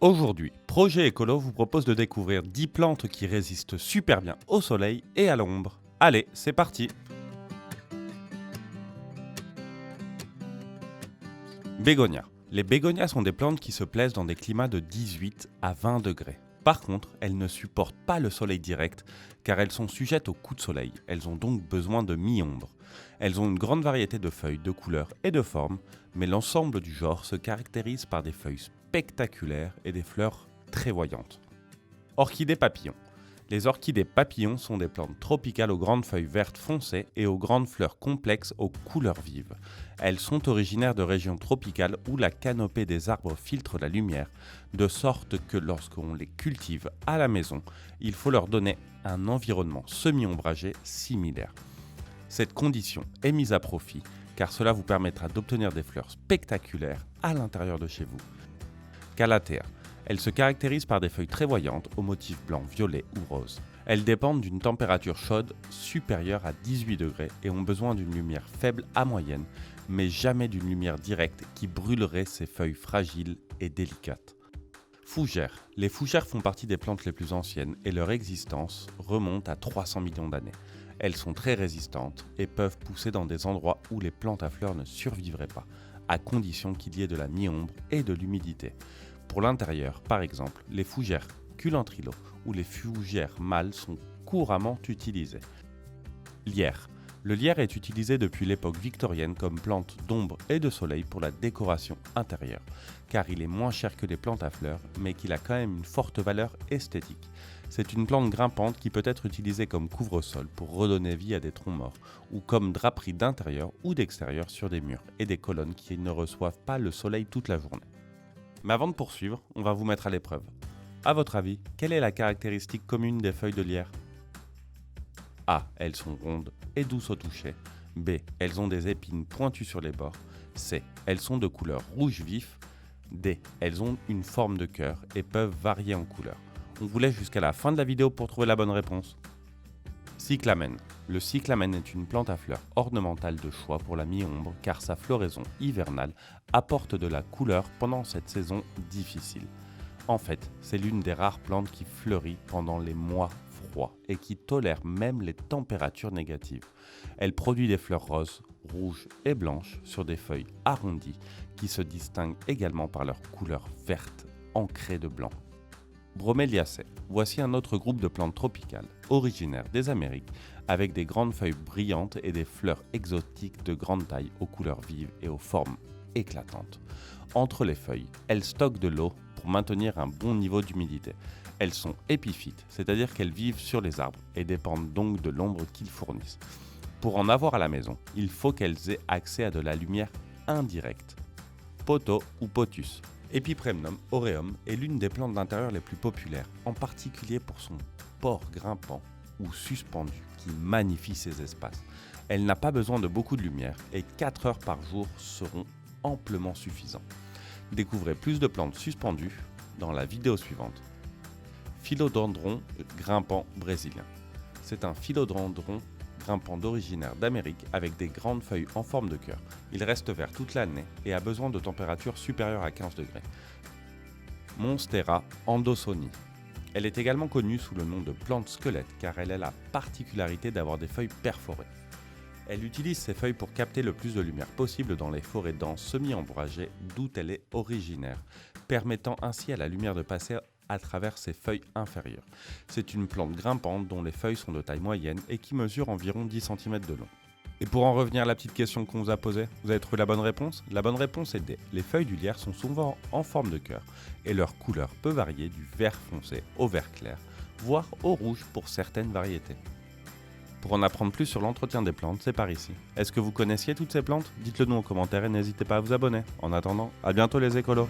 Aujourd'hui, Projet Écolo vous propose de découvrir 10 plantes qui résistent super bien au soleil et à l'ombre. Allez, c'est parti! Bégonias. Les bégonias sont des plantes qui se plaisent dans des climats de 18 à 20 degrés. Par contre, elles ne supportent pas le soleil direct car elles sont sujettes aux coups de soleil. Elles ont donc besoin de mi-ombre. Elles ont une grande variété de feuilles, de couleurs et de formes, mais l'ensemble du genre se caractérise par des feuilles spectaculaires et des fleurs très voyantes. Orchidées papillons. Les orchidées papillons sont des plantes tropicales aux grandes feuilles vertes foncées et aux grandes fleurs complexes aux couleurs vives. Elles sont originaires de régions tropicales où la canopée des arbres filtre la lumière, de sorte que lorsqu'on les cultive à la maison, il faut leur donner un environnement semi-ombragé similaire. Cette condition est mise à profit car cela vous permettra d'obtenir des fleurs spectaculaires à l'intérieur de chez vous. Calathea. Elles se caractérisent par des feuilles très voyantes aux motifs blanc, violet ou rose. Elles dépendent d'une température chaude supérieure à 18 degrés et ont besoin d'une lumière faible à moyenne, mais jamais d'une lumière directe qui brûlerait ces feuilles fragiles et délicates. Fougères. Les fougères font partie des plantes les plus anciennes et leur existence remonte à 300 millions d'années. Elles sont très résistantes et peuvent pousser dans des endroits où les plantes à fleurs ne survivraient pas, à condition qu'il y ait de la mi-ombre et de l'humidité. Pour l'intérieur, par exemple, les fougères culantrillo ou les fougères mâles sont couramment utilisées. Lierre. Le lierre est utilisé depuis l'époque victorienne comme plante d'ombre et de soleil pour la décoration intérieure, car il est moins cher que les plantes à fleurs, mais qu'il a quand même une forte valeur esthétique. C'est une plante grimpante qui peut être utilisée comme couvre-sol pour redonner vie à des troncs morts, ou comme draperie d'intérieur ou d'extérieur sur des murs et des colonnes qui ne reçoivent pas le soleil toute la journée. Mais avant de poursuivre, on va vous mettre à l'épreuve. À votre avis, quelle est la caractéristique commune des feuilles de lierre ? A. Elles sont rondes et douces au toucher. B. Elles ont des épines pointues sur les bords. C. Elles sont de couleur rouge vif. D. Elles ont une forme de cœur et peuvent varier en couleur. On vous laisse jusqu'à la fin de la vidéo pour trouver la bonne réponse. Cyclamen. Le cyclamen est une plante à fleurs ornementale de choix pour la mi-ombre car sa floraison hivernale apporte de la couleur pendant cette saison difficile. En fait, c'est l'une des rares plantes qui fleurit pendant les mois froids et qui tolère même les températures négatives. Elle produit des fleurs roses, rouges et blanches sur des feuilles arrondies qui se distinguent également par leur couleur verte ancrée de blanc. Broméliaceae. Voici un autre groupe de plantes tropicales, originaires des Amériques, avec des grandes feuilles brillantes et des fleurs exotiques de grande taille aux couleurs vives et aux formes éclatantes. Entre les feuilles, elles stockent de l'eau pour maintenir un bon niveau d'humidité. Elles sont épiphytes, c'est-à-dire qu'elles vivent sur les arbres et dépendent donc de l'ombre qu'ils fournissent. Pour en avoir à la maison, il faut qu'elles aient accès à de la lumière indirecte. Pothos ou pothus. Epipremnum aureum est l'une des plantes d'intérieur les plus populaires, en particulier pour son port grimpant ou suspendu qui magnifie ses espaces. Elle n'a pas besoin de beaucoup de lumière et 4 heures par jour seront amplement suffisants. Découvrez plus de plantes suspendues dans la vidéo suivante. Philodendron grimpant brésilien. C'est un philodendron grimpant d'originaire d'Amérique avec des grandes feuilles en forme de cœur. Il reste vert toute l'année et a besoin de températures supérieures à 15 degrés. Monstera andosoni. Elle est également connue sous le nom de plante squelette car elle a la particularité d'avoir des feuilles perforées. Elle utilise ses feuilles pour capter le plus de lumière possible dans les forêts denses semi-ombragées d'où elle est originaire, permettant ainsi à la lumière de passer à travers ses feuilles inférieures. C'est une plante grimpante dont les feuilles sont de taille moyenne et qui mesure environ 10 cm de long. Et pour en revenir à la petite question qu'on vous a posée, vous avez trouvé la bonne réponse ? La bonne réponse est D. Les feuilles du lierre sont souvent en forme de cœur et leur couleur peut varier du vert foncé au vert clair, voire au rouge pour certaines variétés. Pour en apprendre plus sur l'entretien des plantes, c'est par ici. Est-ce que vous connaissiez toutes ces plantes ? Dites-le nous en commentaire et n'hésitez pas à vous abonner. En attendant, à bientôt les écolos.